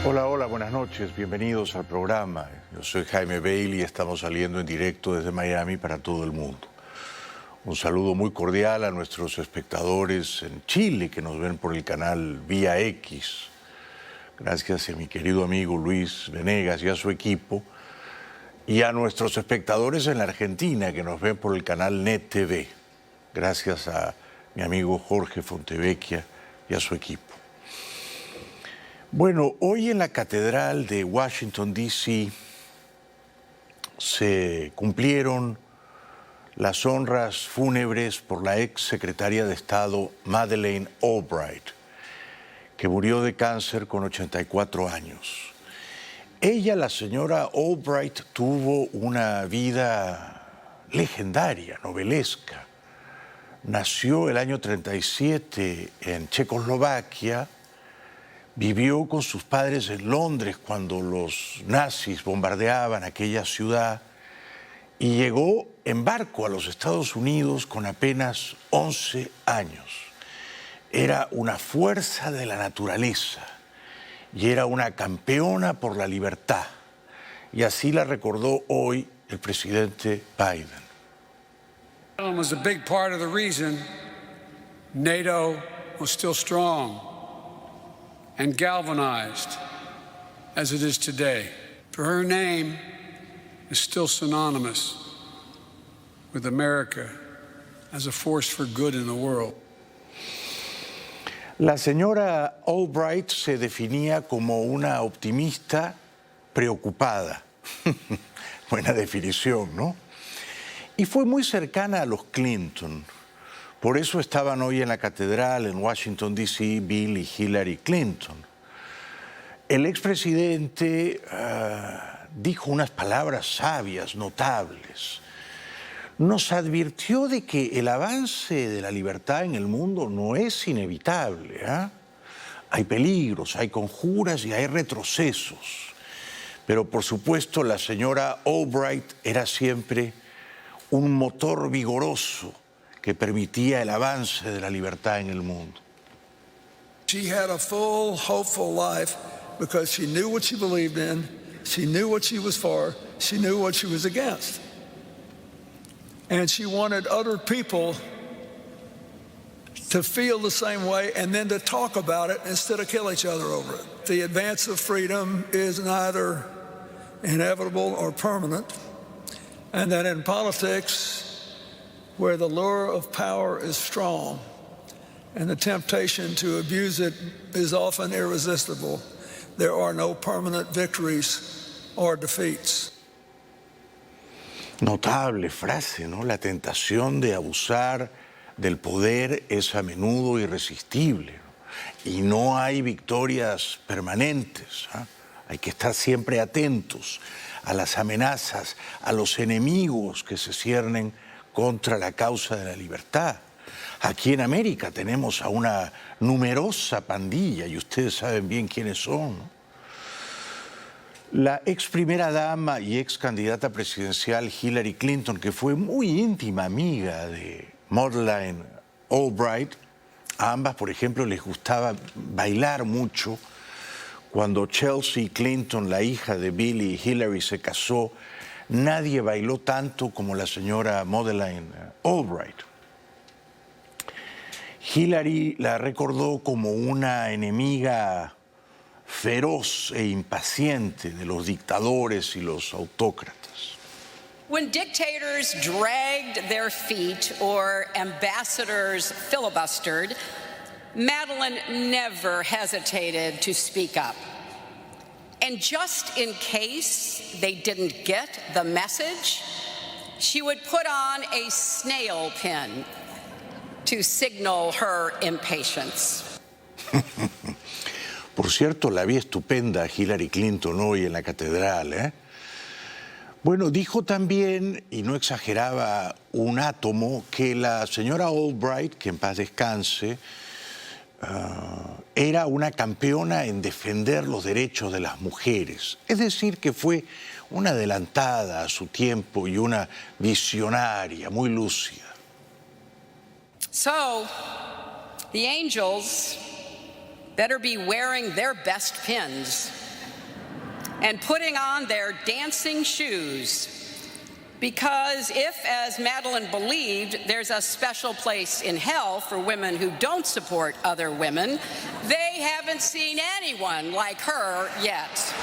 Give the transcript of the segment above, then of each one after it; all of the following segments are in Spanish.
Hola, hola, buenas noches, bienvenidos al programa. Yo soy Jaime Bailey y estamos saliendo en directo desde Miami para todo el mundo. Un saludo muy cordial a nuestros espectadores en Chile que nos ven por el canal Vía X. Gracias a mi querido amigo Luis Venegas y a su equipo. Y a nuestros espectadores en la Argentina que nos ven por el canal Net TV. Gracias a mi amigo Jorge Fontevecchia y a su equipo. Bueno, hoy en la Catedral de Washington, D.C. se cumplieron las honras fúnebres por la ex secretaria de Estado Madeleine Albright, que murió de cáncer con 84 años. Ella, la señora Albright, tuvo una vida legendaria, novelesca. Nació el año 37 en Checoslovaquia. Vivió con sus padres en Londres cuando los nazis bombardeaban aquella ciudad y llegó en barco a los Estados Unidos con apenas 11 años. Era una fuerza de la naturaleza y era una campeona por la libertad. Y así la recordó hoy el presidente Biden. Madeline was a big part of the reason NATO was still strong and galvanized as it is today. For her name is still synonymous with America as a force for good in the world. La señora Albright se definía como una optimista preocupada. Buena definición, ¿no? Y fue muy cercana a los Clinton. Por eso estaban hoy en la catedral en Washington, D.C., Bill y Hillary Clinton. El expresidente dijo unas palabras sabias, notables. Nos advirtió de que el avance de la libertad en el mundo no es inevitable. Hay peligros, hay conjuras y hay retrocesos. Pero por supuesto la señora Albright era siempre un motor vigoroso que permitía el avance de la libertad en el mundo. She had a full, hopeful life because she knew what she believed in, she knew what she was for, she knew what she was against. And she wanted other people to feel the same way and then to talk about it instead of kill each other over it. The advance of freedom is neither inevitable or permanent, and that in politics, where the lure of power is strong and the temptation to abuse it is often irresistible, there are no permanent victories or defeats. Notable frase, ¿no? La tentación de abusar del poder es a menudo irresistible, ¿no? Y no hay victorias permanentes. Hay que estar siempre atentos a las amenazas, a los enemigos que se ciernen contra la causa de la libertad. Aquí en América tenemos a una numerosa pandilla y ustedes saben bien quiénes son, ¿no? La ex primera dama y ex candidata presidencial Hillary Clinton, que fue muy íntima amiga de Madeleine Albright, a ambas, por ejemplo, les gustaba bailar mucho. Cuando Chelsea Clinton, la hija de Bill y Hillary, se casó, nadie bailó tanto como la señora Madeleine Albright. Hillary la recordó como una enemiga feroz e impaciente de los dictadores y los autócratas. When dictators dragged their feet or ambassadors filibustered, Madeleine never hesitated to speak up. And just in case they didn't get the message, she would put on a snail pin to signal her impatience. Por cierto, la vi estupenda Hillary Clinton hoy en la catedral, Bueno, dijo también, y no exageraba un átomo, que la señora Albright, que en paz descanse, era una campeona en defender los derechos de las mujeres. Es decir, que fue una adelantada a su tiempo y una visionaria, muy lúcida. So, the angels better be wearing their best pins and putting on their dancing shoes. Because if, as Madeline believed, there's a special place in hell for women who don't support other women, they haven't seen anyone like her yet.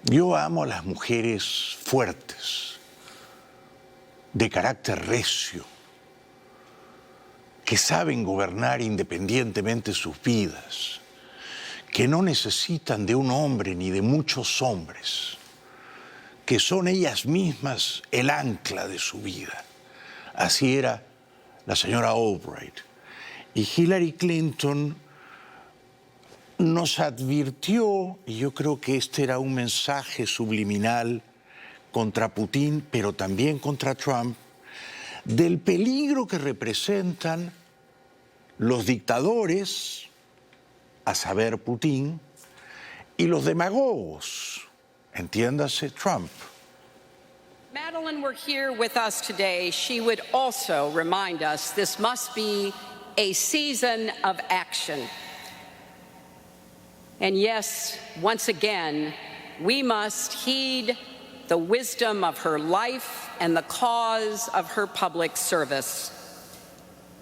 Yo amo a las mujeres fuertes, de carácter recio, que saben gobernar independientemente sus vidas, que no necesitan de un hombre ni de muchos hombres, que son ellas mismas el ancla de su vida. Así era la señora Albright. Y Hillary Clinton nos advirtió, y yo creo que este era un mensaje subliminal contra Putin, pero también contra Trump, del peligro que representan los dictadores, a saber Putin, y los demagogos, entiéndase Trump. Madeline were here with us today, she would also remind us this must be a season of action. And yes, once again, we must heed the wisdom of her life and the cause of her public service.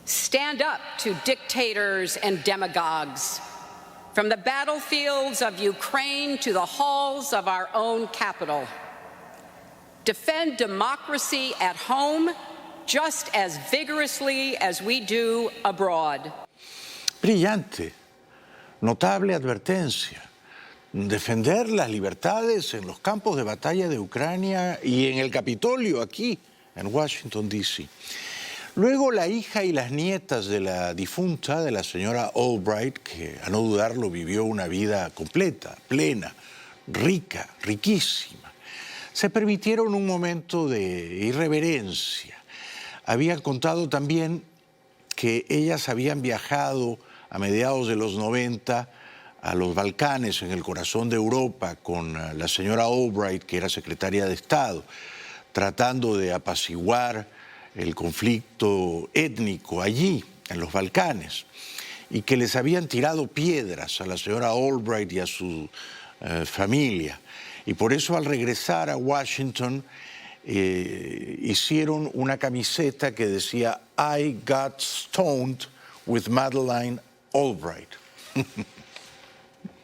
Stand up to dictators and demagogues. From the battlefields of Ukraine to the halls of our own capital. Defend democracy at home just as vigorously as we do abroad. Brillante, notable advertencia. Defender las libertades en los campos de batalla de Ucrania y en el Capitolio aquí, en Washington, D.C. Luego la hija y las nietas de la difunta, de la señora Albright, que a no dudarlo vivió una vida completa, plena, rica, riquísima, se permitieron un momento de irreverencia. Habían contado también que ellas habían viajado a mediados de los 90 a los Balcanes, en el corazón de Europa, con la señora Albright, que era secretaria de Estado, tratando de apaciguar el conflicto étnico allí, en los Balcanes, y que les habían tirado piedras a la señora Albright y a su familia. Y por eso al regresar a Washington hicieron una camiseta que decía I got stoned with Madeleine Albright.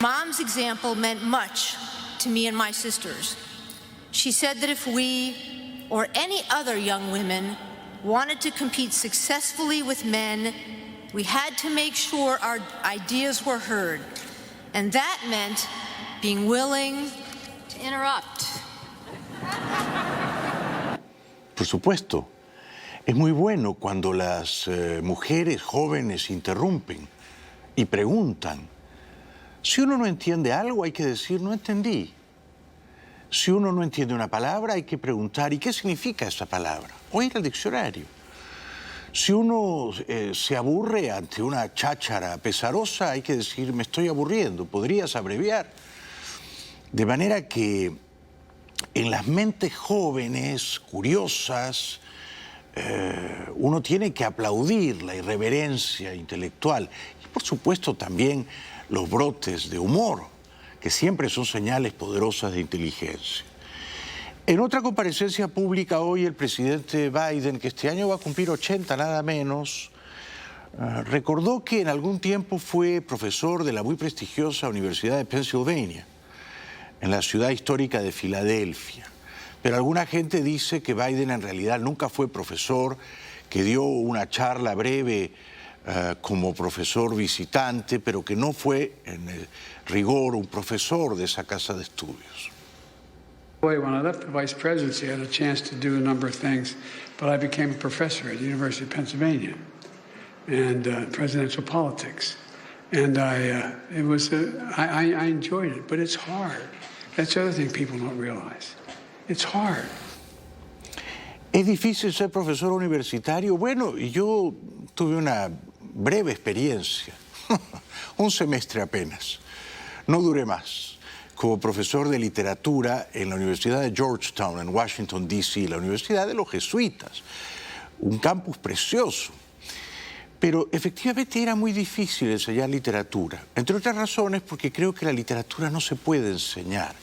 Mom's example meant much to me and my sisters. She said that if we, or any other young women, wanted to compete successfully with men, we had to make sure our ideas were heard. And that meant being willing to interrupt. Por supuesto, es muy bueno cuando las mujeres jóvenes interrumpen y preguntan. Si uno no entiende algo, hay que decir, no entendí. Si uno no entiende una palabra, hay que preguntar, ¿y qué significa esa palabra? O ir al diccionario. Si uno se aburre ante una cháchara pesarosa, hay que decir, me estoy aburriendo, podrías abreviar. De manera que en las mentes jóvenes, curiosas, uno tiene que aplaudir la irreverencia intelectual y, por supuesto, también los brotes de humor, que siempre son señales poderosas de inteligencia. En otra comparecencia pública hoy, el presidente Biden, que este año va a cumplir 80 nada menos, recordó que en algún tiempo fue profesor de la muy prestigiosa Universidad de Pennsylvania, en la ciudad histórica de Filadelfia. Pero alguna gente dice que Biden en realidad nunca fue profesor, que dio una charla breve como profesor visitante, pero que no fue en el rigor un profesor de esa casa de estudios. When I left the vice presidency, I had a chance to do a number of things, but I became a professor at the University of Pennsylvania and presidential politics. And I enjoyed it, but it's hard. That's the other thing people don't realize. It's hard. ¿Es difícil ser profesor universitario? Bueno, yo tuve una breve experiencia, un semestre apenas, no duré más, como profesor de literatura en la Universidad de Georgetown, en Washington, D.C., la Universidad de los Jesuitas, un campus precioso. Pero efectivamente era muy difícil enseñar literatura, entre otras razones porque creo que la literatura no se puede enseñar.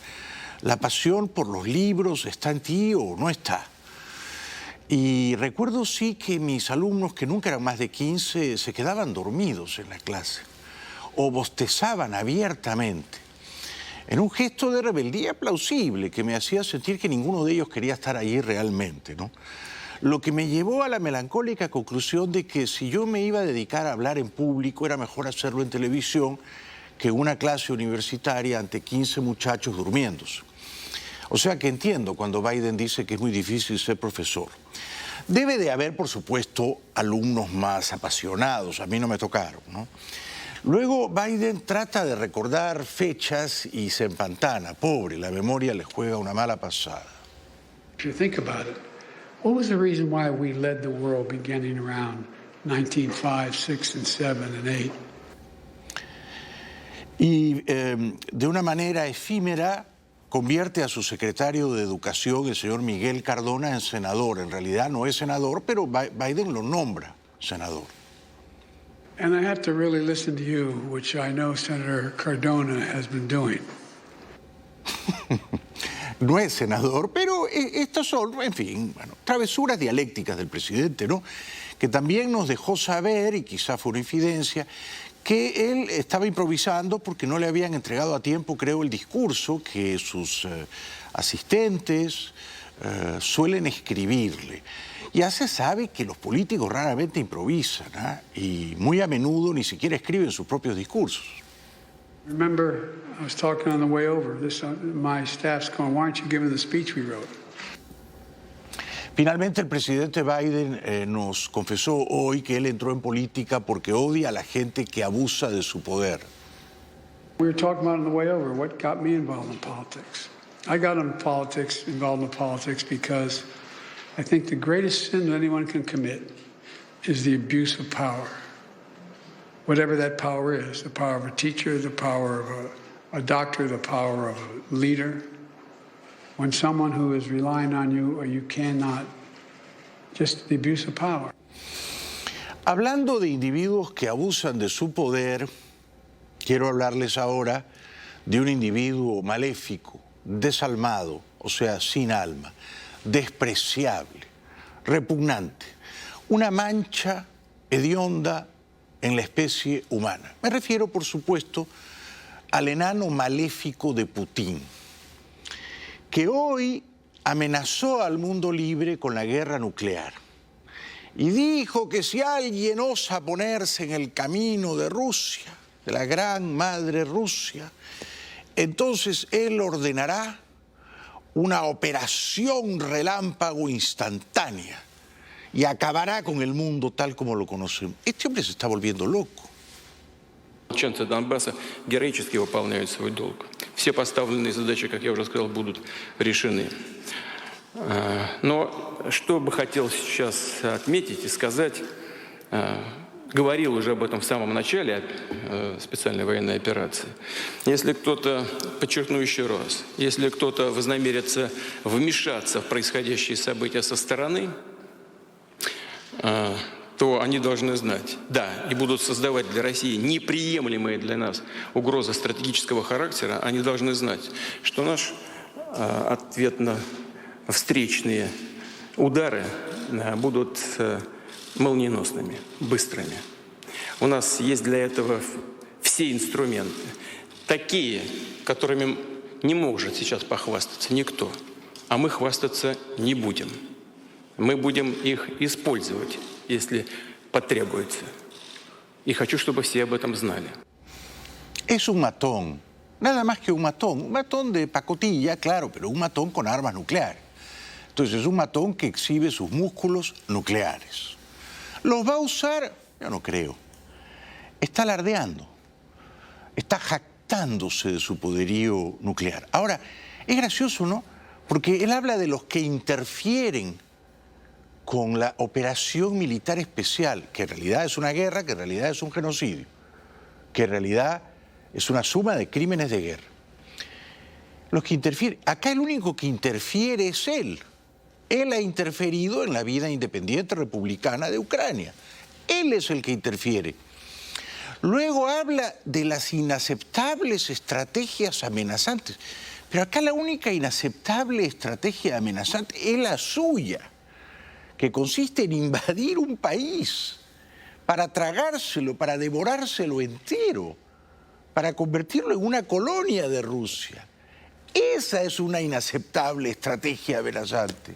La pasión por los libros está en ti o no está. Y recuerdo sí que mis alumnos, que nunca eran más de 15, se quedaban dormidos en la clase o bostezaban abiertamente, en un gesto de rebeldía plausible que me hacía sentir que ninguno de ellos quería estar allí realmente, ¿no? Lo que me llevó a la melancólica conclusión de que si yo me iba a dedicar a hablar en público era mejor hacerlo en televisión que en una clase universitaria ante 15 muchachos durmiéndose. O sea que entiendo cuando Biden dice que es muy difícil ser profesor. Debe de haber, por supuesto, alumnos más apasionados, a mí no me tocaron, ¿no? Luego Biden trata de recordar fechas y se empantana, pobre, la memoria le juega una mala pasada. If you think about it, what was the reason why we led the world beginning around 1905, 6, and 7, and 8? Y de una manera efímera convierte a su secretario de Educación, el señor Miguel Cardona, en senador. En realidad no es senador, pero Biden lo nombra senador. And I have to really listen to you, which I know Senator Cardona has been doing. No es senador, pero estas son, en fin, bueno, travesuras dialécticas del presidente, ¿no? Que también nos dejó saber, y quizá fue una infidencia, que él estaba improvisando porque no le habían entregado a tiempo, creo, el discurso que sus asistentes suelen escribirle. Ya se sabe que los políticos raramente improvisan, ¿eh? Y muy a menudo ni siquiera escriben sus propios discursos. Remember, I was talking on the way over. My staff's going, why aren't you giving the speech we wrote? Finalmente, el presidente Biden nos confesó hoy que él entró en política porque odia a la gente que abusa de su poder. We were talking about on the way over what got me involved in politics. I got involved in politics because I think the greatest sin that anyone can commit is the abuse of power. Whatever that power is, the power of a teacher, the power of a doctor, the power of a leader. When someone who is relying on you or you cannot, just the abuse of power. Hablando de individuos que abusan de su poder, quiero hablarles ahora de un individuo maléfico, desalmado, o sea, sin alma, despreciable, repugnante, una mancha hedionda en la especie humana. Me refiero, por supuesto, al enano maléfico de Putin, que hoy amenazó al mundo libre con la guerra nuclear y dijo que si alguien osa ponerse en el camino de Rusia, de la gran madre Rusia, entonces él ordenará una operación relámpago instantánea y acabará con el mundo tal como lo conocemos. Este hombre se está volviendo loco. Ополченцы Донбасса героически выполняют свой долг. Все поставленные задачи, как я уже сказал, будут решены. Но что бы хотел сейчас отметить и сказать, говорил уже об этом в самом начале специальной военной операции. Если кто-то, подчеркну еще раз, если кто-то вознамерится вмешаться в происходящие события со стороны, то они должны знать, да, и будут создавать для России неприемлемые для нас угрозы стратегического характера, они должны знать, что наш ответно-встречные удары будут молниеносными, быстрыми. У нас есть для этого все инструменты, такие, которыми не может сейчас похвастаться никто, а мы хвастаться не будем. Мы будем их использовать, если потребуется. Y хочу, чтобы все об этом знали. Es un matón, nada más que un matón de pacotilla, claro, pero un matón con armas nucleares. Entonces es un matón que exhibe sus músculos nucleares. ¿Los va a usar? Yo no creo. Está alardeando, está jactándose de su poderío nuclear. Ahora, es gracioso, ¿no? Porque él habla de los que interfieren con la operación militar especial, que en realidad es una guerra, que en realidad es un genocidio, que en realidad es una suma de crímenes de guerra. Los que interfieren, acá el único que interfiere es él. Él ha interferido en la vida independiente republicana de Ucrania. Él es el que interfiere. Luego habla de las inaceptables estrategias amenazantes. Pero acá la única inaceptable estrategia amenazante es la suya, que consiste en invadir un país para tragárselo, para devorárselo entero, para convertirlo en una colonia de Rusia. Esa es una inaceptable estrategia amenazante.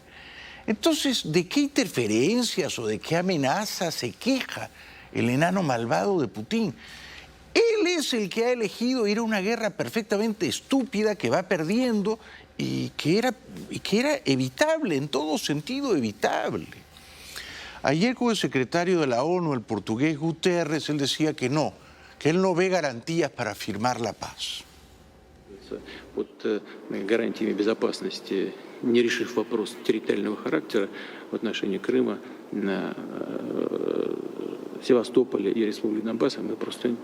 Entonces, ¿de qué interferencias o de qué amenazas se queja el enano malvado de Putin? Él es el que ha elegido ir a una guerra perfectamente estúpida que va perdiendo y que era evitable, en todo sentido evitable. Ayer con el secretario de la ONU, el portugués Guterres, él decía que él no ve garantías para firmar la paz. Под гарантиями безопасности, не решив вопрос территориального характера в отношении Крыма, Севастополя и Республики Донбасса, мы просто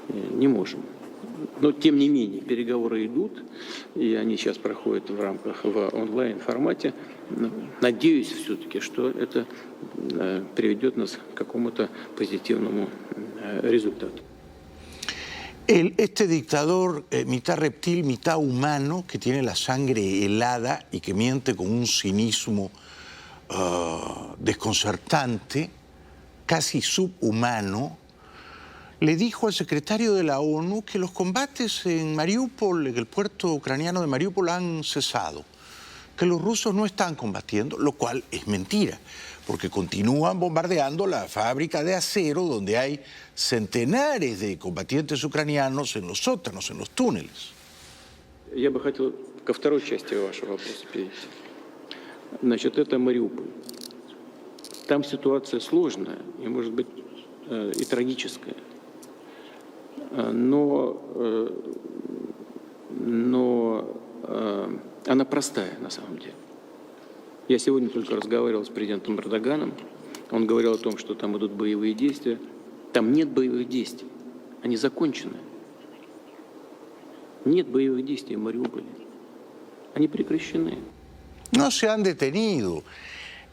не можем. Но, тем не менее, переговоры идут, и они сейчас проходят в рамках в онлайн-формате. Надеюсь все-таки, что это приведет нас к какому-то позитивному результату. Este dictador, mitad reptil, mitad humano, que tiene la sangre helada y que miente con un cinismo desconcertante, casi subhumano, le dijo al secretario de la ONU que los combates en Mariupol, en el puerto ucraniano de Mariupol, han cesado, que los rusos no están combatiendo, lo cual es mentira, porque continúan bombardeando la fábrica de acero donde hay centenares de combatientes ucranianos en los sótanos, en los túneles. Я бы хотел ко второй части вашего вопроса перейти. Значит, это Мариуполь. Там ситуация сложная и, может быть, и трагическая. Но она простая на самом деле. Я сегодня только разговаривал с президентом Эрдоганом. Он говорил о том, что там идут боевые действия. Там нет боевых действий. Они закончены. Нет боевых действий в Мариуполе. Они прекращены. No se han detenido.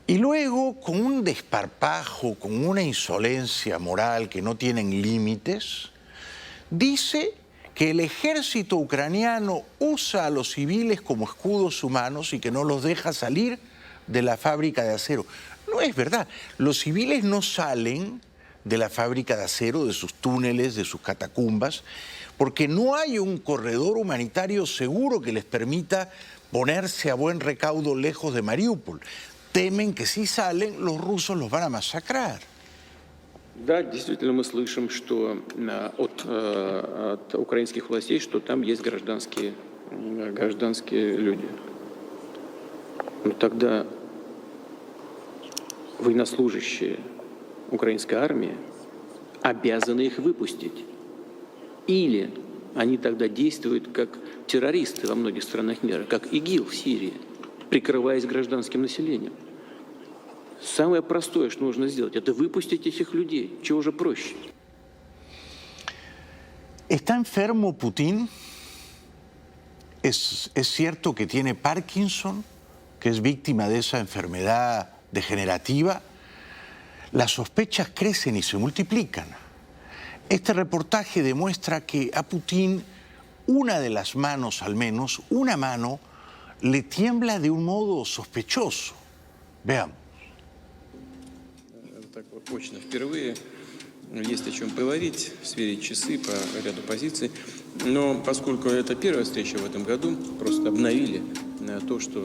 Y luego, con un desparpajo, con una insolencia moral que no tienen límites, dice que el ejército ucraniano usa a los civiles como escudos humanos y que no los deja salir de la fábrica de acero. No es verdad. Los civiles no salen de la fábrica de acero, de sus túneles, de sus catacumbas, porque no hay un corredor humanitario seguro que les permita ponerse a buen recaudo lejos de Mariupol. Temen que si salen, los rusos los van a masacrar. Да, действительно, мы слышим, что от украинских властей, что там есть гражданские люди. Но тогда военнослужащие украинской армии обязаны их выпустить. Или они тогда действуют как террористы во многих странах мира, как ИГИЛ в Сирии, прикрываясь гражданским населением. Самое простое, что нужно сделать, это выпустить этих людей. Чего же проще? ¿Está enfermo Putin? ¿Es cierto que tiene Parkinson, que es víctima de esa enfermedad degenerativa? Las sospechas crecen y se multiplican. Este reportaje demuestra que a Putin una de las manos, al menos, una mano, le tiembla de un modo sospechoso. Veamos. Так вот, очно впервые есть о чем поговорить, сверить часы по ряду позиций. Но поскольку это первая встреча в этом году, просто обновили то, что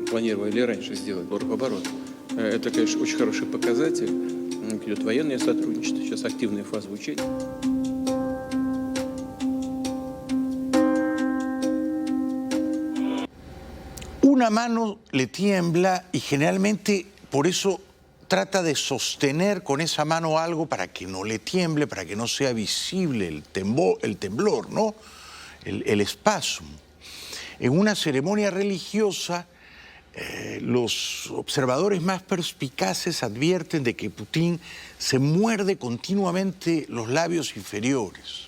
планировали раньше сделать в оборот. Это, конечно, очень хороший показатель. Идет военное сотрудничество, сейчас активная фаза учения. Una mano le tiembla y generalmente por eso trata de sostener con esa mano algo para que no le tiemble, para que no sea visible el temblor, ¿no? El espasmo. En una ceremonia religiosa, los observadores más perspicaces advierten de que Putin se muerde continuamente los labios inferiores.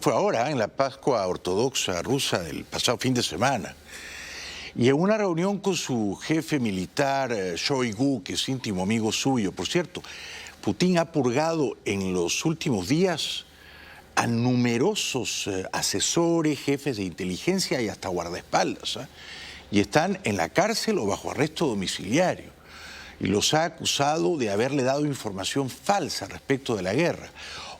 fue ahora, en la Pascua Ortodoxa rusa del pasado fin de semana. Y en una reunión con su jefe militar, Shoigu, que es íntimo amigo suyo, por cierto, Putin ha purgado en los últimos días a numerosos asesores, jefes de inteligencia y hasta guardaespaldas, y están en la cárcel o bajo arresto domiciliario. Y los ha acusado de haberle dado información falsa respecto de la guerra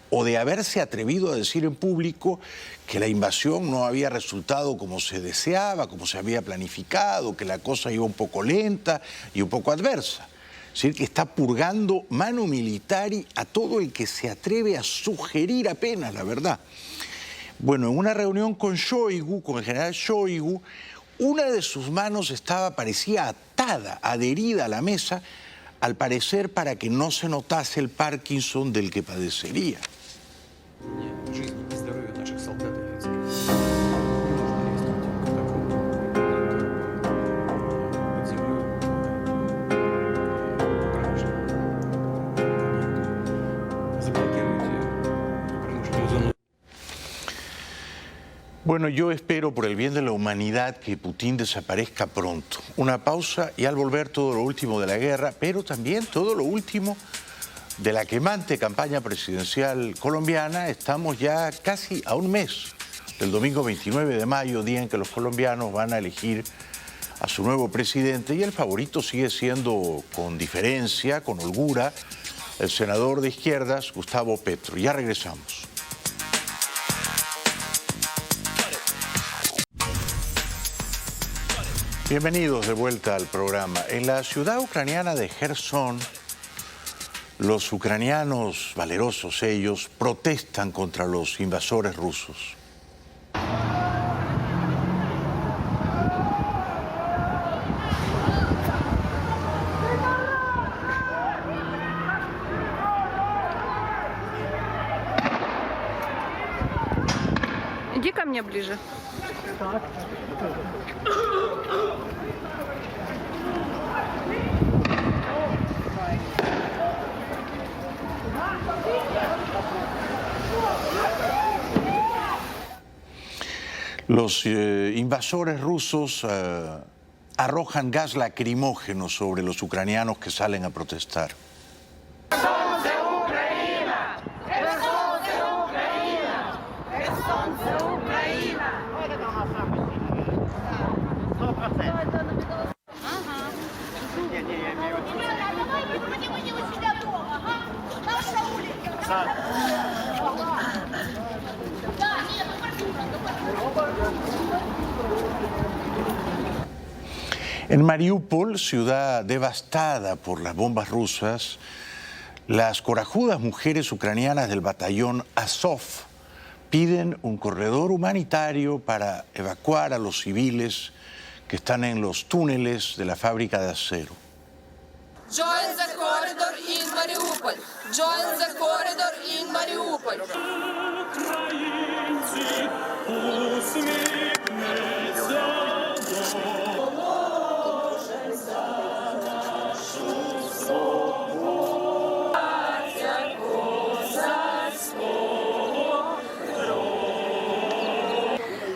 o de haberse atrevido a decir en público que la invasión no había resultado como se deseaba, como se había planificado, que la cosa iba un poco lenta y un poco adversa. Es decir, que está purgando manu militari a todo el que se atreve a sugerir apenas la verdad. Bueno, en una reunión con Shoigu, con el general Shoigu, una de sus manos parecía atada, adherida a la mesa, al parecer para que no se notase el Parkinson del que padecería. Bueno, yo espero por el bien de la humanidad que Putin desaparezca pronto. Una pausa y al volver todo lo último de la guerra, pero también todo lo último de la quemante campaña presidencial colombiana. Estamos ya casi a un mes del domingo 29 de mayo, día en que los colombianos van a elegir a su nuevo presidente, y el favorito sigue siendo, con diferencia, con holgura, el senador de izquierdas, Gustavo Petro. Ya regresamos. Bienvenidos de vuelta al programa. En la ciudad ucraniana de Gerson, los ucranianos, valerosos ellos, protestan contra los invasores rusos. Иди ко мне ближе. Los invasores rusos arrojan gas lacrimógeno sobre los ucranianos que salen a protestar. En Mariupol, ciudad devastada por las bombas rusas, las corajudas mujeres ucranianas del batallón Azov piden un corredor humanitario para evacuar a los civiles que están en los túneles de la fábrica de acero. Join the corridor in Mariupol. Join the corridor in Mariupol.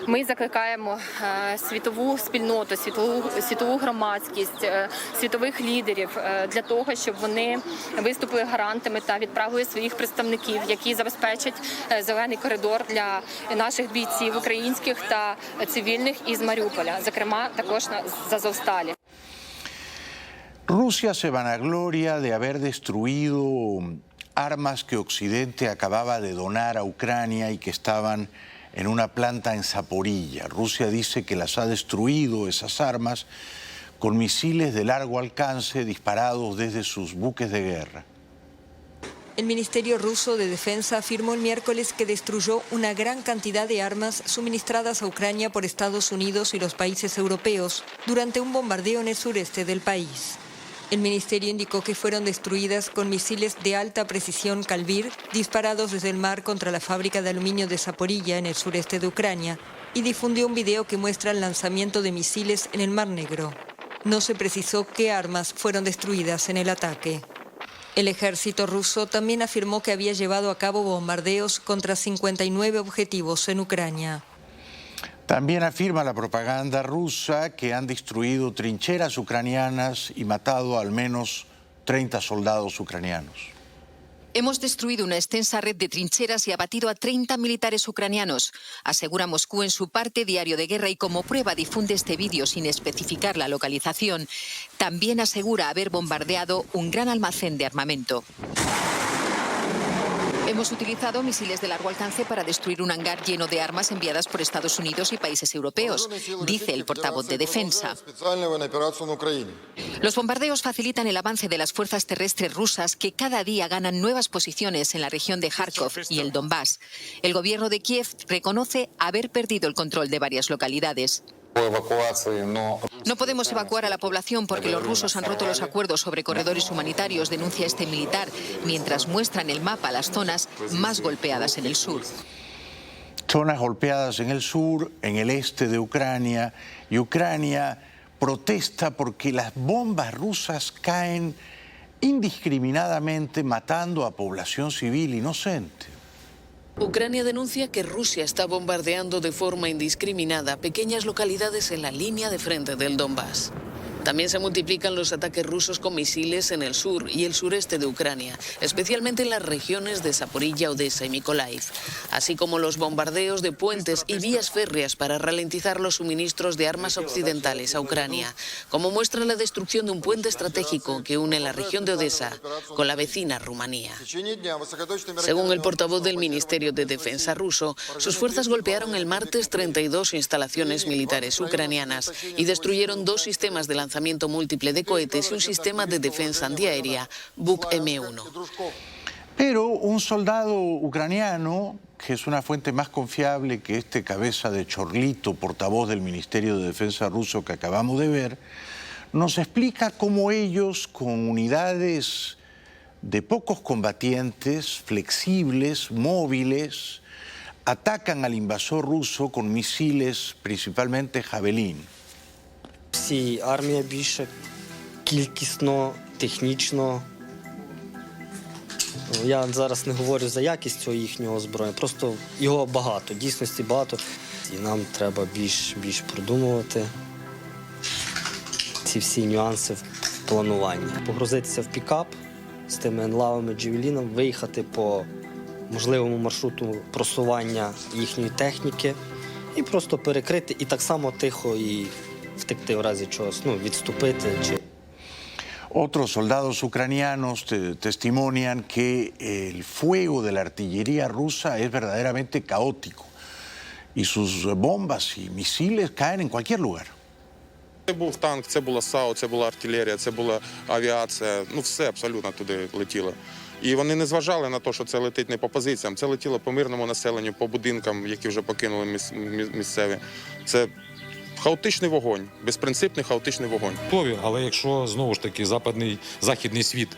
Ми закликаємо світову спільноту, світову громадськість, світових лідерів для того, щоб вони виступили гарантами та відправили своїх представників, які забезпечать зелений коридор для наших бійців українських та цивільних із Маріуполя, зокрема також з Азовсталі. Rusia se vanagloria de haber destruido armas que Occidente acababa de donar a Ucrania y que estaban en una planta en Zaporilla. Rusia dice que las ha destruido, esas armas, con misiles de largo alcance disparados desde sus buques de guerra. El Ministerio Ruso de Defensa afirmó el miércoles que destruyó una gran cantidad de armas suministradas a Ucrania por Estados Unidos y los países europeos durante un bombardeo en el sureste del país. El ministerio indicó que fueron destruidas con misiles de alta precisión Kalvir disparados desde el mar contra la fábrica de aluminio de Zaporilla en el sureste de Ucrania y difundió un video que muestra el lanzamiento de misiles en el Mar Negro. No se precisó qué armas fueron destruidas en el ataque. El ejército ruso también afirmó que había llevado a cabo bombardeos contra 59 objetivos en Ucrania. También afirma la propaganda rusa que han destruido trincheras ucranianas y matado al menos 30 soldados ucranianos. Hemos destruido una extensa red de trincheras y abatido a 30 militares ucranianos, asegura Moscú en su parte diario de guerra y como prueba difunde este vídeo sin especificar la localización. También asegura haber bombardeado un gran almacén de armamento. Hemos utilizado misiles de largo alcance para destruir un hangar lleno de armas enviadas por Estados Unidos y países europeos, dice el portavoz de Defensa. Los bombardeos facilitan el avance de las fuerzas terrestres rusas que cada día ganan nuevas posiciones en la región de Kharkov y el Donbass. El gobierno de Kiev reconoce haber perdido el control de varias localidades. No podemos evacuar a la población porque los rusos han roto los acuerdos sobre corredores humanitarios, denuncia este militar, mientras muestra en el mapa las zonas más golpeadas en el sur. Zonas golpeadas en el sur, en el este de Ucrania, y Ucrania protesta porque las bombas rusas caen indiscriminadamente matando a población civil inocente. Ucrania denuncia que Rusia está bombardeando de forma indiscriminada pequeñas localidades en la línea de frente del Donbass. También se multiplican los ataques rusos con misiles en el sur y el sureste de Ucrania, especialmente en las regiones de Zaporilla, Odessa y Mykolaiv, así como los bombardeos de puentes y vías férreas para ralentizar los suministros de armas occidentales a Ucrania, como muestra la destrucción de un puente estratégico que une la región de Odessa con la vecina Rumanía. Según el portavoz del Ministerio de Defensa ruso, sus fuerzas golpearon el martes 32 instalaciones militares ucranianas y destruyeron 2 sistemas de lanzamiento múltiple de cohetes y un sistema de defensa antiaérea Buk M1. Pero un soldado ucraniano, que es una fuente más confiable que este cabeza de chorlito, portavoz del Ministerio de Defensa ruso que acabamos de ver, nos explica cómo ellos, con unidades de pocos combatientes, flexibles, móviles, atacan al invasor ruso con misiles, principalmente Javelin. Армія більше кількісно, технічно. Я зараз не говорю за якість цього їхнього озброєння, просто його багато, дійсності багато. І нам треба більш продумувати ці всі нюанси в плануванні. Погрузитися в пікап з тими енлавами, джевеліном, виїхати по можливому маршруту просування їхньої техніки і просто перекрити, і так само тихо і втекти в разі чогось, відступити чи... Otros soldados ucranianos testimonian que el fuego de la artillería rusa es verdaderamente caótico y sus bombas y misiles caen en cualquier lugar. Це був танк, це була САУ, це була артилерія, це була авіація, все абсолютно туди летіло. І вони не зважали на те, що це летить не по позиціям, це летіло по мирному населенню, по будинкам, які вже покинули місцеві. Це хаотичний вогонь, безпринципний хаотичний вогонь. Але якщо, знову ж таки, західний світ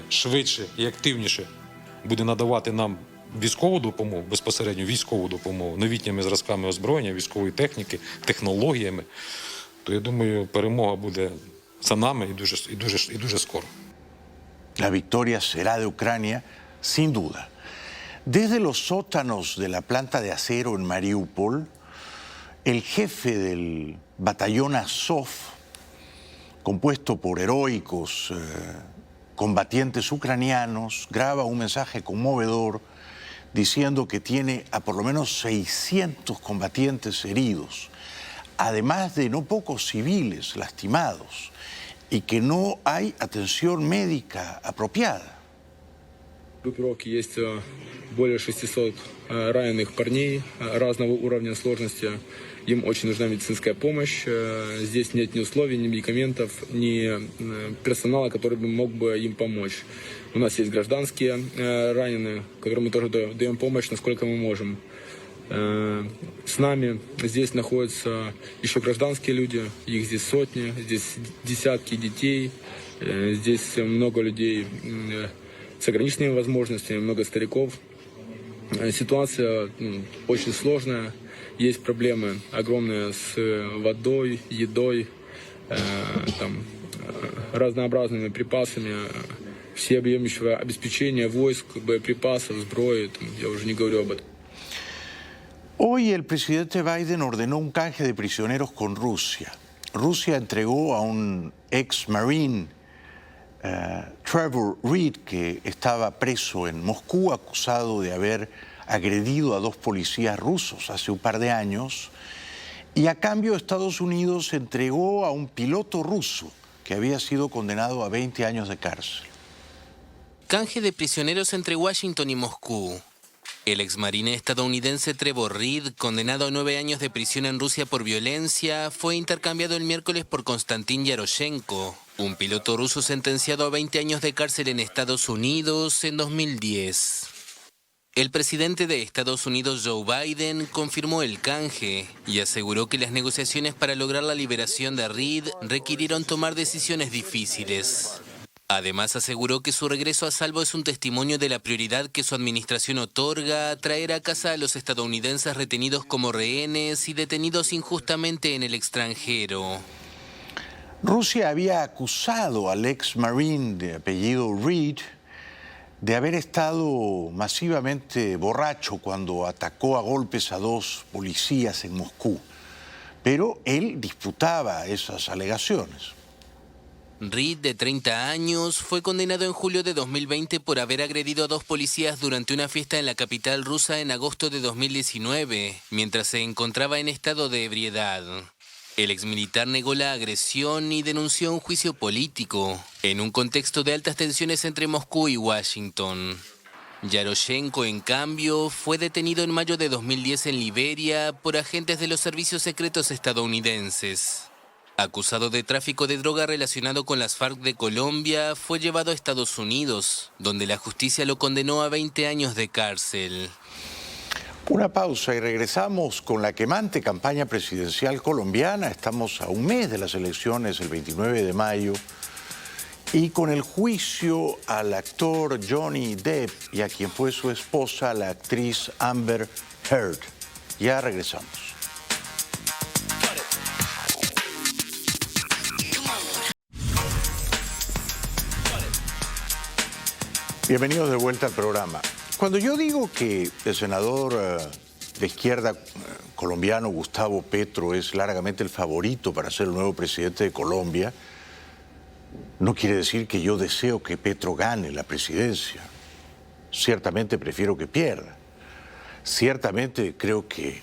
швидше і активніше буде надавати нам військову допомогу, безпосередньо військову допомогу, новітніми зразками озброєння, військової техніки, технологіями, то, я думаю, перемога буде за нами і дуже скоро. La victoria será de Ucrania, sin duda. Desde los sótanos de la planta de acero en Mariupol, el jefe del batallón Azov, compuesto por heroicos combatientes ucranianos, graba un mensaje conmovedor diciendo que tiene a por lo menos 600 combatientes heridos, además de no pocos civiles lastimados, y que no hay atención médica apropiada. В группировке есть более 600 раненых парней разного уровня сложности. Им очень нужна медицинская помощь. Здесь нет ни условий, ни медикаментов, ни персонала, который мог бы им помочь. У нас есть гражданские раненые, которым мы тоже даем помощь, насколько мы можем. С нами здесь находятся еще гражданские люди, их здесь сотни, здесь десятки детей, здесь много людей с ограниченными возможностями, много стариков. Ситуация очень сложная, есть проблемы огромные с водой, едой, разнообразными припасами. всеобъемлющего обеспечения войск, боеприпасов, сброи, я уже не говорю об этом. Hoy el presidente Biden ordenó un canje de prisioneros con Rusia. Rusia entregó a un ex-marine, Trevor Reed, que estaba preso en Moscú, acusado de haber agredido a 2 policías rusos hace un par de años, y a cambio Estados Unidos entregó a un piloto ruso que había sido condenado a 20 años de cárcel. Canje de prisioneros entre Washington y Moscú. El exmarine estadounidense Trevor Reed, condenado a 9 años de prisión en Rusia por violencia, fue intercambiado el miércoles por Konstantin Yaroshenko, un piloto ruso sentenciado a 20 años de cárcel en Estados Unidos en 2010. El presidente de Estados Unidos, Joe Biden, confirmó el canje y aseguró que las negociaciones para lograr la liberación de Reed requirieron tomar decisiones difíciles. Además, aseguró que su regreso a salvo es un testimonio de la prioridad que su administración otorga a traer a casa a los estadounidenses retenidos como rehenes y detenidos injustamente en el extranjero. Rusia había acusado al ex-marine de apellido Reed de haber estado masivamente borracho cuando atacó a golpes a 2 policías en Moscú, pero él disputaba esas alegaciones. Reed, de 30 años, fue condenado en julio de 2020 por haber agredido a 2 policías durante una fiesta en la capital rusa en agosto de 2019, mientras se encontraba en estado de ebriedad. El exmilitar negó la agresión y denunció un juicio político, en un contexto de altas tensiones entre Moscú y Washington. Yaroshenko, en cambio, fue detenido en mayo de 2010 en Liberia por agentes de los servicios secretos estadounidenses. Acusado de tráfico de droga relacionado con las FARC de Colombia, fue llevado a Estados Unidos, donde la justicia lo condenó a 20 años de cárcel. Una pausa y regresamos con la quemante campaña presidencial colombiana. Estamos a un mes de las elecciones, el 29 de mayo, y con el juicio al actor Johnny Depp y a quien fue su esposa, la actriz Amber Heard. Ya regresamos. Bienvenidos de vuelta al programa. Cuando yo digo que el senador de izquierda colombiano Gustavo Petro es largamente el favorito para ser el nuevo presidente de Colombia, no quiere decir que yo deseo que Petro gane la presidencia. Ciertamente prefiero que pierda. Ciertamente creo que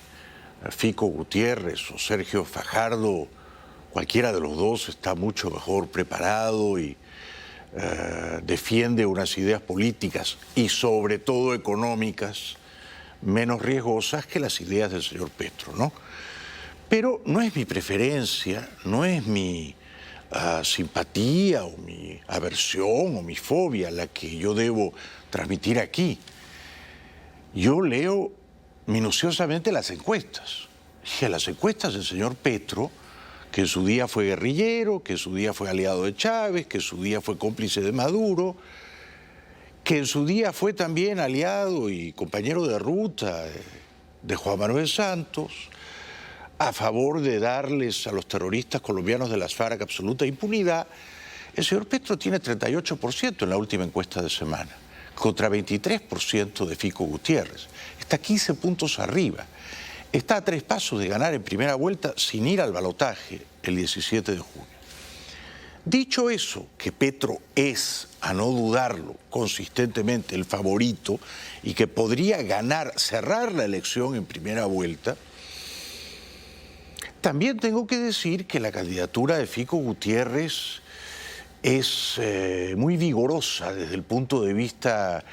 Fico Gutiérrez o Sergio Fajardo, cualquiera de los dos, está mucho mejor preparado y defiende unas ideas políticas y sobre todo económicas menos riesgosas que las ideas del señor Petro, ¿no? Pero no es mi preferencia, no es mi simpatía o mi aversión o mi fobia la que yo debo transmitir aquí. Yo leo minuciosamente las encuestas. Y a las encuestas del señor Petro, que en su día fue guerrillero, que en su día fue aliado de Chávez, que en su día fue cómplice de Maduro, que en su día fue también aliado y compañero de ruta de Juan Manuel Santos, a favor de darles a los terroristas colombianos de las FARC absoluta impunidad. El señor Petro tiene 38% en la última encuesta de semana, contra 23% de Fico Gutiérrez. Está 15 puntos arriba. Está a 3 pasos de ganar en primera vuelta sin ir al balotaje el 17 de junio. Dicho eso, que Petro es, a no dudarlo, consistentemente el favorito y que podría ganar, cerrar la elección en primera vuelta, también tengo que decir que la candidatura de Fico Gutiérrez es muy vigorosa desde el punto de vista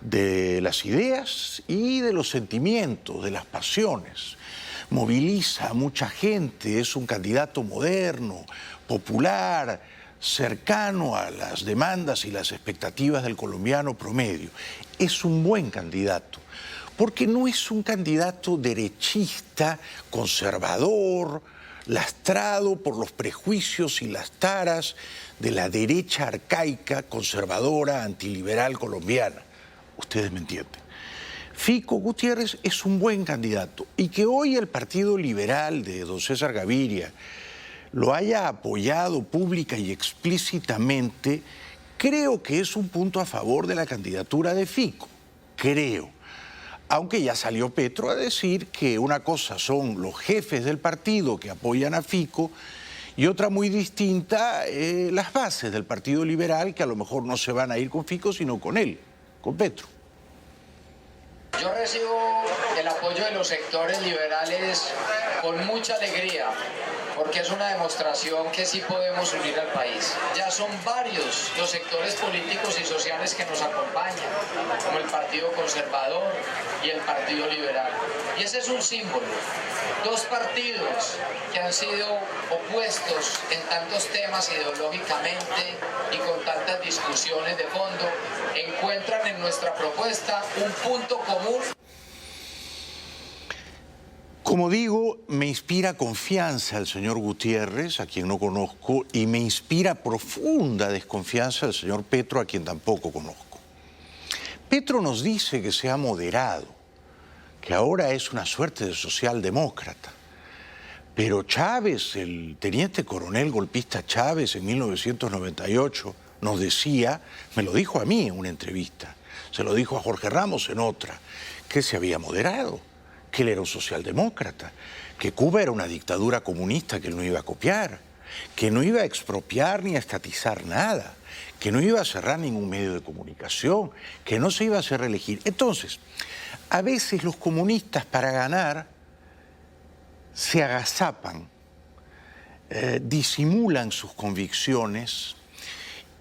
de las ideas y de los sentimientos, de las pasiones. Moviliza a mucha gente, es un candidato moderno, popular, cercano a las demandas y las expectativas del colombiano promedio. Es un buen candidato, porque no es un candidato derechista, conservador, lastrado por los prejuicios y las taras de la derecha arcaica, conservadora, antiliberal colombiana. Ustedes me entienden. Fico Gutiérrez es un buen candidato y que hoy el Partido Liberal de don César Gaviria lo haya apoyado pública y explícitamente Creo que es un punto a favor de la candidatura de Fico, creo. Aunque ya salió Petro a decir que una cosa son los jefes del partido que apoyan a Fico y otra muy distinta, las bases del Partido Liberal, que a lo mejor no se van a ir con Fico, sino con él, con Petro. Yo recibo el apoyo de los sectores liberales con mucha alegría, porque es una demostración que sí podemos unir al país. Ya son varios los sectores políticos y sociales que nos acompañan, como el Partido Conservador y el Partido Liberal. Y ese es un símbolo. Dos partidos que han sido opuestos en tantos temas ideológicamente y con tantas discusiones de fondo, encuentran en nuestra propuesta un punto común. Como digo, me inspira confianza el señor Gutiérrez, a quien no conozco, y me inspira profunda desconfianza el señor Petro, a quien tampoco conozco. Petro nos dice que sea moderado, que ahora es una suerte de socialdemócrata. Pero Chávez, el teniente coronel golpista Chávez, en 1998, nos decía, me lo dijo a mí en una entrevista, se lo dijo a Jorge Ramos en otra, que se había moderado, que él era un socialdemócrata, que Cuba era una dictadura comunista que él no iba a copiar, que no iba a expropiar ni a estatizar nada, que no iba a cerrar ningún medio de comunicación, que no se iba a hacer reelegir. Entonces, a veces los comunistas para ganar se agazapan, disimulan sus convicciones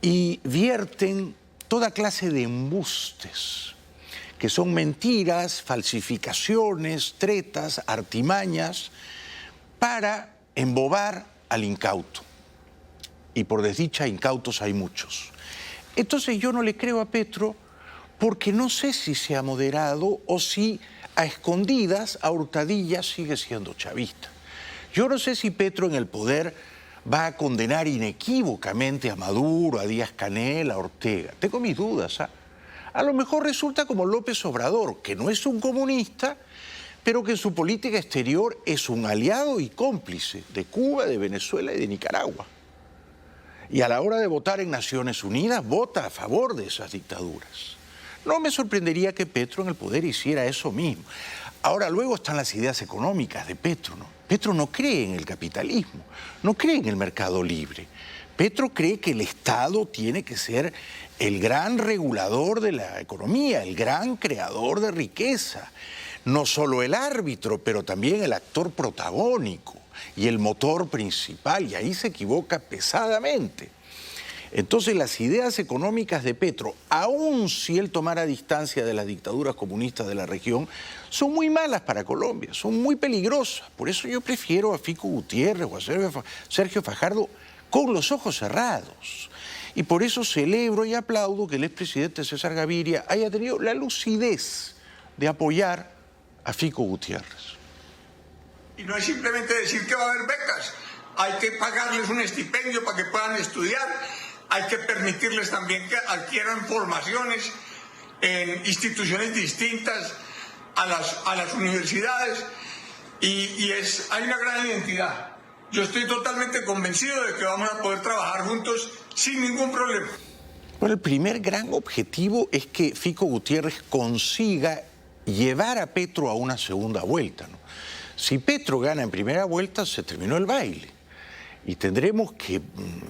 y vierten toda clase de embustes, que son mentiras, falsificaciones, tretas, artimañas, para embobar al incauto. Y por desdicha, incautos hay muchos. Entonces yo no le creo a Petro porque no sé si se ha moderado o si a escondidas, a hurtadillas, sigue siendo chavista. Yo no sé si Petro en el poder va a condenar inequívocamente a Maduro, a Díaz-Canel, a Ortega. Tengo mis dudas, ¿ah? A lo mejor resulta como López Obrador, que no es un comunista, pero que en su política exterior es un aliado y cómplice de Cuba, de Venezuela y de Nicaragua. Y a la hora de votar en Naciones Unidas, vota a favor de esas dictaduras. No me sorprendería que Petro en el poder hiciera eso mismo. Ahora, luego están las ideas económicas de Petro, ¿no? Petro no cree en el capitalismo, no cree en el mercado libre. Petro cree que el Estado tiene que ser el gran regulador de la economía, el gran creador de riqueza. No solo el árbitro, pero también el actor protagónico y el motor principal, y ahí se equivoca pesadamente. Entonces las ideas económicas de Petro, aun si él tomara distancia de las dictaduras comunistas de la región, son muy malas para Colombia, son muy peligrosas. Por eso yo prefiero a Fico Gutiérrez o a Sergio Fajardo con los ojos cerrados. Y por eso celebro y aplaudo que el expresidente César Gaviria haya tenido la lucidez de apoyar a Fico Gutiérrez. Y no es simplemente decir que va a haber becas, hay que pagarles un estipendio para que puedan estudiar, hay que permitirles también que adquieran formaciones en instituciones distintas a las universidades y hay una gran identidad. Yo estoy totalmente convencido de que vamos a poder trabajar juntos sin ningún problema. Bueno, el primer gran objetivo es que Fico Gutiérrez consiga llevar a Petro a una segunda vuelta, ¿no? Si Petro gana en primera vuelta, se terminó el baile. Y tendremos que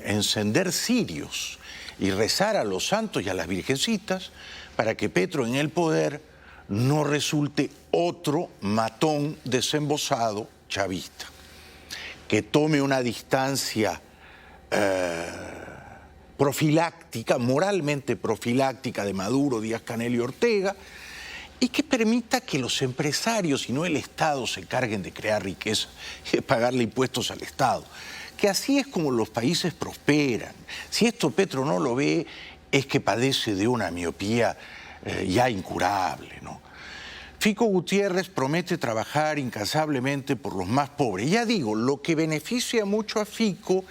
encender cirios y rezar a los santos y a las virgencitas para que Petro en el poder no resulte otro matón desembosado chavista, que tome una distancia profiláctica, moralmente profiláctica de Maduro, Díaz-Canel y Ortega, y que permita que los empresarios y no el Estado se encarguen de crear riqueza y de pagarle impuestos al Estado. Que así es como los países prosperan. Si esto Petro no lo ve, es que padece de una miopía ya incurable, ¿no? Fico Gutiérrez promete trabajar incansablemente por los más pobres. Ya digo, lo que beneficia mucho a Fico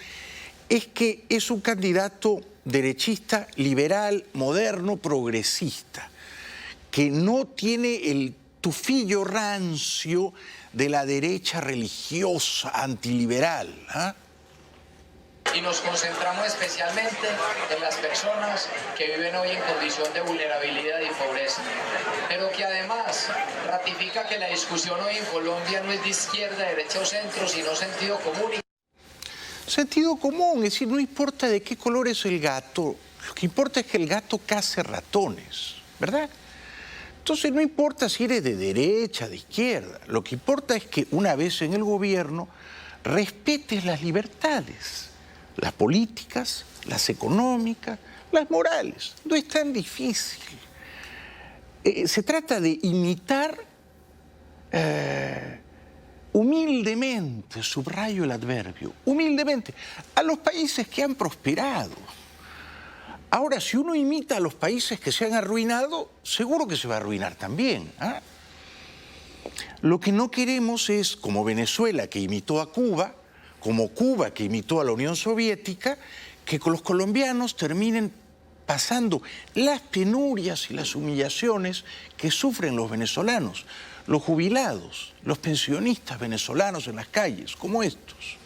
es que es un candidato derechista, liberal, moderno, progresista, que no tiene el tufillo rancio de la derecha religiosa, antiliberal, ¿ah? y nos concentramos especialmente en las personas que viven hoy en condición de vulnerabilidad y pobreza, pero que además ratifica que la discusión hoy en Colombia no es de izquierda, derecha o centro, sino sentido común. Sentido común, es decir, no importa de qué color es el gato, lo que importa es que el gato case ratones, ¿verdad? Entonces no importa si eres de derecha, de izquierda, lo que importa es que una vez en el gobierno respetes las libertades, las políticas, las económicas, las morales. No es tan difícil. Se trata de imitar humildemente, subrayo el adverbio, humildemente, a los países que han prosperado. Ahora, si uno imita a los países que se han arruinado, seguro que se va a arruinar también. Lo que no queremos es, como Venezuela que imitó a Cuba, como Cuba que imitó a la Unión Soviética, que con los colombianos terminen pasando las penurias y las humillaciones que sufren los venezolanos, los jubilados, los pensionistas venezolanos en las calles, como estos.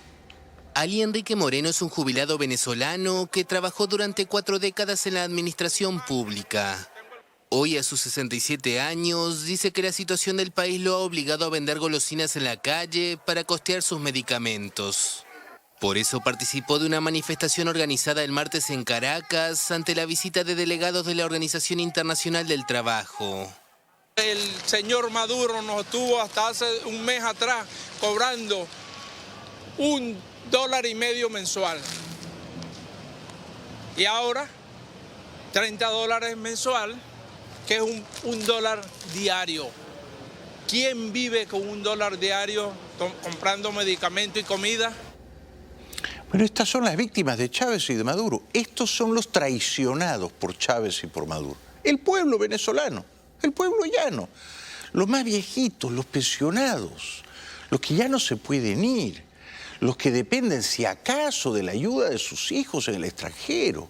Ali Enrique Moreno es un jubilado venezolano que trabajó durante 4 décadas en la administración pública. Hoy, a sus 67 años, dice que la situación del país lo ha obligado a vender golosinas en la calle para costear sus medicamentos. Por eso participó de una manifestación organizada el martes en Caracas ante la visita de delegados de la Organización Internacional del Trabajo. El señor Maduro nos estuvo hasta hace un mes atrás cobrando $1.50 mensual. Y ahora, $30 mensual, que es un dólar diario. ¿Quién vive con $1 diario comprando medicamento y comida? Bueno, estas son las víctimas de Chávez y de Maduro. Estos son los traicionados por Chávez y por Maduro. El pueblo venezolano, el pueblo llano, los más viejitos, los pensionados, los que ya no se pueden ir, los que dependen, si acaso, de la ayuda de sus hijos en el extranjero.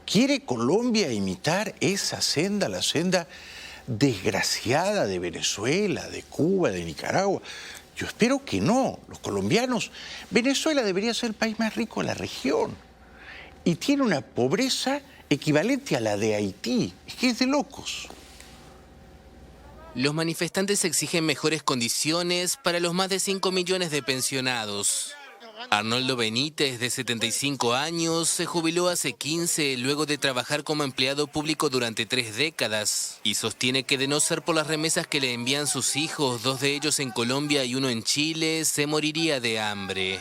¿Quiere Colombia imitar esa senda, la senda desgraciada de Venezuela, de Cuba, de Nicaragua? Yo espero que no. Los colombianos, Venezuela debería ser el país más rico de la región y tiene una pobreza equivalente a la de Haití. Es que es de locos. Los manifestantes exigen mejores condiciones para los más de 5 millones de pensionados. Arnoldo Benítez, de 75 años, se jubiló hace 15 luego de trabajar como empleado público durante 3 décadas y sostiene que de no ser por las remesas que le envían sus hijos, 2 de ellos en Colombia y 1 en Chile, se moriría de hambre.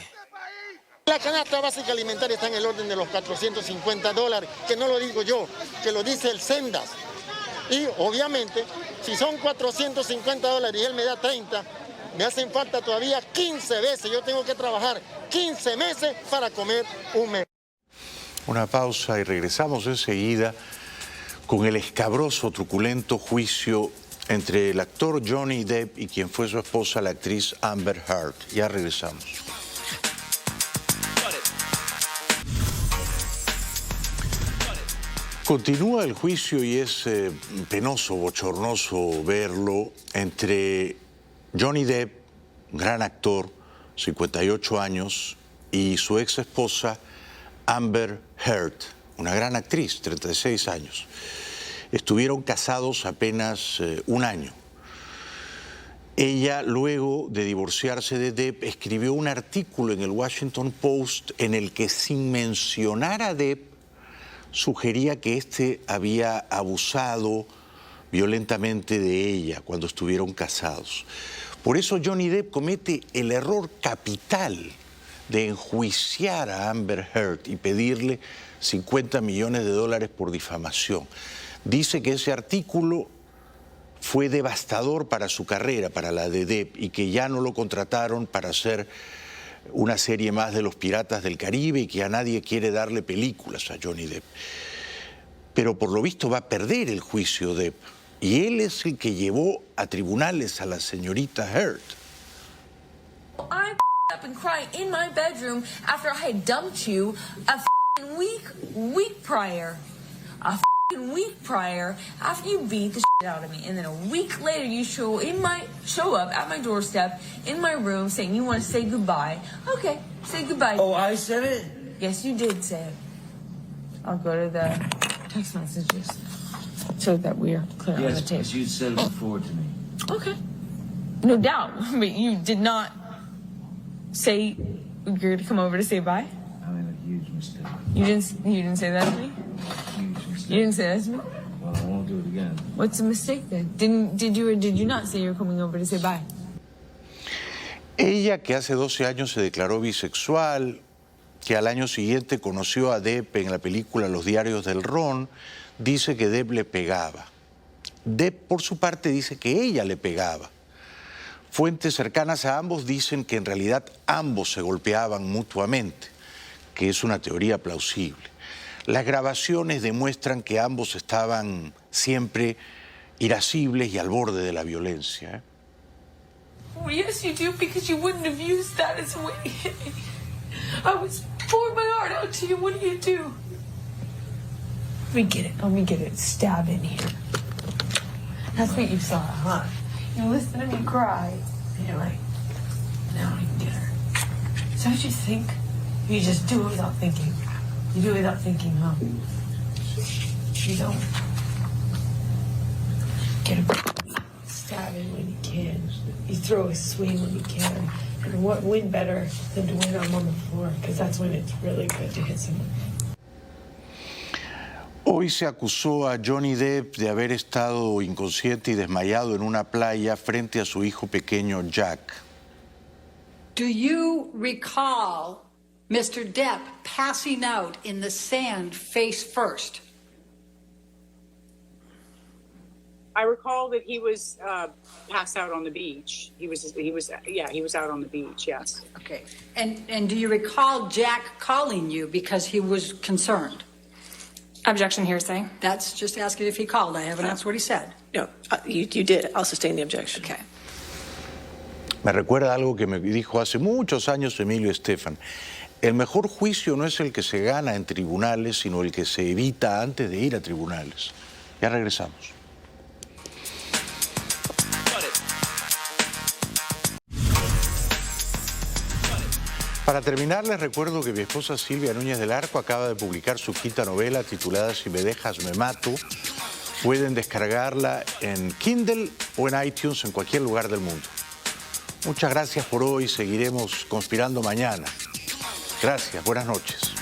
La canasta básica alimentaria está en el orden de los $450, que no lo digo yo, que lo dice el Sendas. Y obviamente, si son $450 y él me da 30, me hacen falta todavía 15 veces. Yo tengo que trabajar 15 meses para comer un mes. Una pausa y regresamos enseguida con el escabroso, truculento juicio entre el actor Johnny Depp y quien fue su esposa, la actriz Amber Heard. Ya regresamos. Continúa el juicio y es penoso, bochornoso verlo entre Johnny Depp, gran actor, 58 años, y su ex esposa Amber Heard, una gran actriz, 36 años. Estuvieron casados apenas 1 año. Ella, luego de divorciarse de Depp, escribió un artículo en el Washington Post en el que, sin mencionar a Depp, sugería que éste había abusado violentamente de ella cuando estuvieron casados. Por eso Johnny Depp comete el error capital de enjuiciar a Amber Heard y pedirle $50 millones por difamación. Dice que ese artículo fue devastador para su carrera, para la de Depp, y que ya no lo contrataron para hacer una serie más de Los Piratas del Caribe y que a nadie quiere darle películas a Johnny Depp. Pero por lo visto va a perder el juicio Depp. Y él es el que llevó a tribunales a la señorita Heard. I up and crying in my bedroom after I had dumped you a week prior. A week prior after you beat the shit out of me. And then a week later you show up at my doorstep in my room saying you want to say goodbye. Okay, say goodbye. Oh, I said it? Yes, you did say it. I'll go to the text messages so that we are clear on the tape. Yes, you said it before to me. Okay. No doubt. But you did not say you're going to come over to say bye? I made a huge mistake. You didn't say that to me? Huge mistake. You didn't say that to me? Well, I won't do it again. What's the mistake then? Did you or did you not say you were coming over to say bye? Ella, que hace 12 años se declaró bisexual, que al año siguiente conoció a Depp en la película Los Diarios del Ron, dice que Depp le pegaba. Depp, por su parte, dice que ella le pegaba. Fuentes cercanas a ambos dicen que en realidad ambos se golpeaban mutuamente, que es una teoría plausible. Las grabaciones demuestran que ambos estaban siempre irascibles y al borde de la violencia. Well, yes, you do, because you wouldn't have used that as a way. I was pouring my heart out to you. What do you do? Let me get it. Let me get it. Stab in here. That's what you saw, huh? You listen to me cry. And you're like, now I can get her. Is that what you think? You just do it without thinking. You do it without thinking, huh? You don't. Get him. Stab him when you can. You throw a swing when you can. And what win better than to win them on the floor? Because that's when it's really good to hit someone. Hoy se acusó a Johnny Depp de haber estado inconsciente y desmayado en una playa frente a su hijo pequeño Jack. Do you recall Mr. Depp passing out in the sand face first? I recall that he was passed out on the beach. He was out on the beach, yes. Okay. And do you recall Jack calling you because he was concerned? Objection hearsay. That's just asking if he called. I haven't asked what he said. No, you did. I'll sustain the objection. Okay. Me recuerda algo que me dijo hace muchos años Emilio Estefan. El mejor juicio no es el que se gana en tribunales, sino el que se evita antes de ir a tribunales. Ya regresamos. Para terminar, les recuerdo que mi esposa Silvia Núñez del Arco acaba de publicar su quinta novela titulada Si me dejas me mato. Pueden descargarla en Kindle o en iTunes en cualquier lugar del mundo. Muchas gracias por hoy. Seguiremos conspirando mañana. Gracias. Buenas noches.